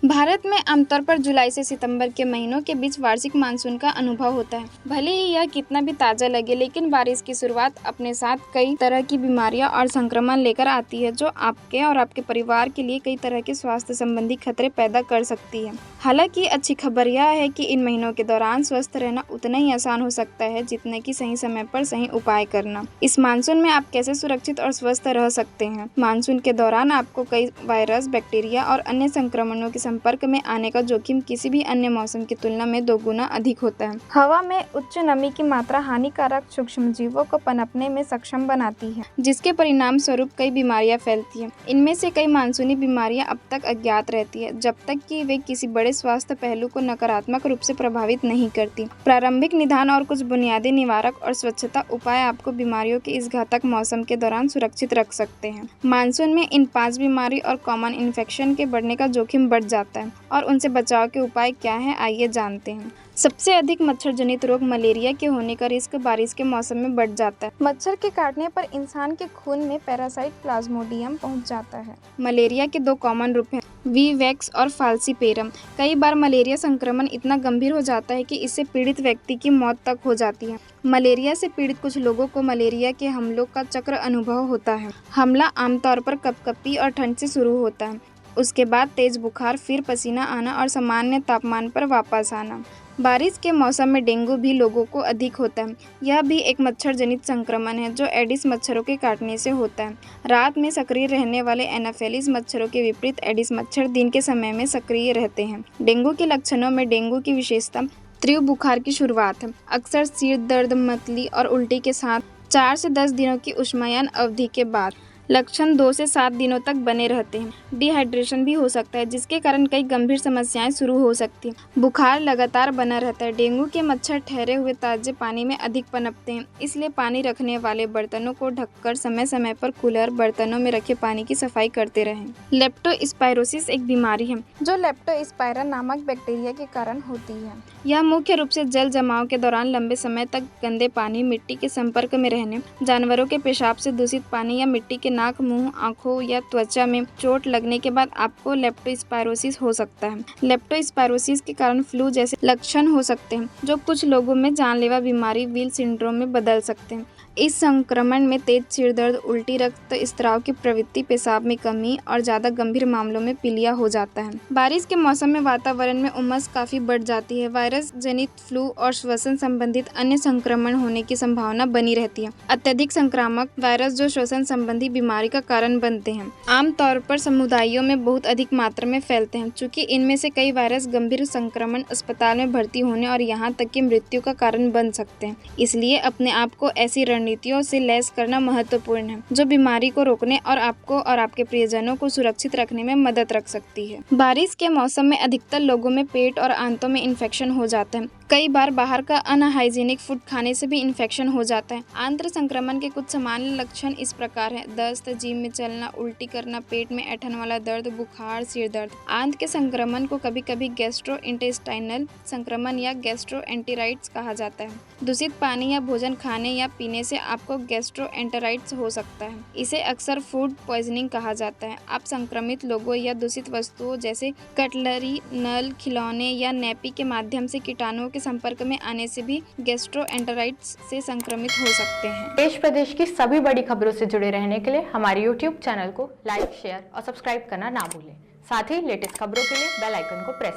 भारत में आमतौर पर जुलाई से सितंबर के महीनों के बीच वार्षिक मानसून का अनुभव होता है। भले ही यह कितना भी ताज़ा लगे, लेकिन बारिश की शुरुआत अपने साथ कई तरह की बीमारियां और संक्रमण लेकर आती है, जो आपके और आपके परिवार के लिए कई तरह के स्वास्थ्य संबंधी खतरे पैदा कर सकती है। हालांकि अच्छी खबर यह है कि इन महीनों के दौरान स्वस्थ रहना उतना ही आसान हो सकता है जितने कि सही समय पर सही उपाय करना। इस मानसून में आप कैसे सुरक्षित और स्वस्थ रह सकते हैं? मानसून के दौरान आपको कई वायरस, बैक्टीरिया और अन्य संक्रमणों के संपर्क में आने का जोखिम किसी भी अन्य मौसम की तुलना में 2 गुना अधिक होता है। हवा में उच्च नमी की मात्रा हानिकारक सूक्ष्मजीवों को पनपने में सक्षम बनाती है, जिसके परिणाम स्वरूप कई बीमारियां फैलती हैं। इनमें से कई मानसूनी बीमारियां अब तक अज्ञात रहती है, जब तक कि वे किसी बड़े स्वास्थ्य पहलू को नकारात्मक रूप से प्रभावित नहीं करती। प्रारंभिक निदान और कुछ बुनियादी निवारक और स्वच्छता उपाय आपको बीमारियों के इस घातक मौसम के दौरान सुरक्षित रख सकते हैं। मानसून में इन 5 बीमारी और कॉमन इन्फेक्शन के बढ़ने का जोखिम बढ़ जाता है, और उनसे बचाव के उपाय क्या हैं, आइए जानते हैं। सबसे अधिक मच्छर जनित रोग मलेरिया के होने का रिस्क बारिश के मौसम में बढ़ जाता है। मच्छर के काटने पर इंसान के खून में पैरासाइट प्लाज्मोडियम पहुंच जाता है। मलेरिया के 2 कॉमन रूप हैं, वीवैक्स और फाल्सीपेरम। कई बार मलेरिया संक्रमण इतना गंभीर हो जाता है कि इससे पीड़ित व्यक्ति की मौत तक हो जाती है। मलेरिया से पीड़ित कुछ लोगों को मलेरिया के हमलों का चक्र अनुभव होता है। हमला आमतौर पर कपकपी और ठंड से शुरू होता है, उसके बाद तेज बुखार, फिर पसीना आना और सामान्य तापमान पर वापस आना। बारिश के मौसम में डेंगू भी लोगों को अधिक होता है। यह भी एक मच्छर जनित संक्रमण है जो एडिस मच्छरों के काटने से होता है। रात में सक्रिय रहने वाले एनाफेलिस मच्छरों के विपरीत एडिस मच्छर दिन के समय में सक्रिय रहते हैं। डेंगू के लक्षणों में डेंगू की विशेषता तीव्र बुखार की शुरुआत है, अक्सर सिर दर्द, मतली और उल्टी के साथ 4 से 10 दिनों की उष्मायन अवधि के बाद। लक्षण 2 से 7 दिनों तक बने रहते हैं। डिहाइड्रेशन भी हो सकता है, जिसके कारण कई गंभीर समस्याएं शुरू हो सकती हैं। बुखार लगातार बना रहता है। डेंगू के मच्छर ठहरे हुए ताजे पानी में अधिक पनपते हैं, इसलिए पानी रखने वाले बर्तनों को ढककर समय समय पर कूलर बर्तनों में रखे पानी की सफाई करते रहें। लेप्टोस्पायरोसिस एक बीमारी है जो लेप्टोस्पाइरा नामक बैक्टीरिया के कारण होती है। यह मुख्य रूप से जल जमाव के दौरान लंबे समय तक गंदे पानी, मिट्टी के संपर्क में रहने, जानवरों के पेशाब से दूषित पानी या मिट्टी के नाक, मुंह, आंखों या त्वचा में चोट लगने के बाद आपको लेप्टोस्पायरोसिस हो सकता है। लेप्टोस्पायरोसिस के कारण फ्लू जैसे लक्षण हो सकते हैं, जो कुछ लोगों में जानलेवा बीमारी विल सिंड्रोम में बदल सकते हैं। इस संक्रमण में तेज सिरदर्द, उल्टी, रक्त स्राव की प्रवृत्ति, पेशाब में कमी और ज़्यादा गंभीर मामलों में पीलिया हो जाता है। बारिश के मौसम में वातावरण में उमस काफ़ी बढ़ जाती है। वायरस जनित फ्लू और श्वसन संबंधित अन्य संक्रमण होने की संभावना बनी रहती है। अत्यधिक संक्रामक वायरस जो श्वसन संबंधी बीमारी का कारण बनते हैं, आमतौर पर समुदायों में बहुत अधिक मात्रा में फैलते हैं। चूँकि इनमें से कई वायरस गंभीर संक्रमण, अस्पताल में भर्ती होने और यहाँ तक कि मृत्यु का कारण बन सकते हैं, इसलिए अपने आप को ऐसी रणनीतियों से लैस करना महत्वपूर्ण है जो बीमारी को रोकने और आपको और आपके प्रियजनों को सुरक्षित रखने में मदद रख सकती है। बारिश के मौसम में अधिकतर लोगों में पेट और आंतों में इन्फेक्शन हो जाता है। कई बार बाहर का अनहाइजीनिक फूड खाने से भी इन्फेक्शन हो जाता है। आंत्र संक्रमण के कुछ सामान्य लक्षण इस प्रकार हैं: दस्त, जीभ में चलना, उल्टी करना, पेट में ऐंठन वाला दर्द, बुखार, सिर दर्द। आंत के संक्रमण को कभी कभी गैस्ट्रोइंटेस्टाइनल संक्रमण या गैस्ट्रोएंटेराइटिस कहा जाता है। दूषित पानी या भोजन खाने या पीने से आपको गैस्ट्रोएंटेराइटिस हो सकता है। इसे अक्सर फूड पॉइजनिंग कहा जाता है। आप संक्रमित लोगों या दूषित वस्तुओं जैसे कटलरी, नल, खिलौने या नैपी के माध्यम से कीटाणुओं के संपर्क में आने से भी गैस्ट्रोएंटेराइटिस से संक्रमित हो सकते हैं। देश प्रदेश की सभी बड़ी खबरों से जुड़े रहने के लिए हमारे YouTube चैनल को लाइक, शेयर और सब्सक्राइब करना ना भूलें। साथ ही लेटेस्ट खबरों के लिए बेल आइकन को प्रेस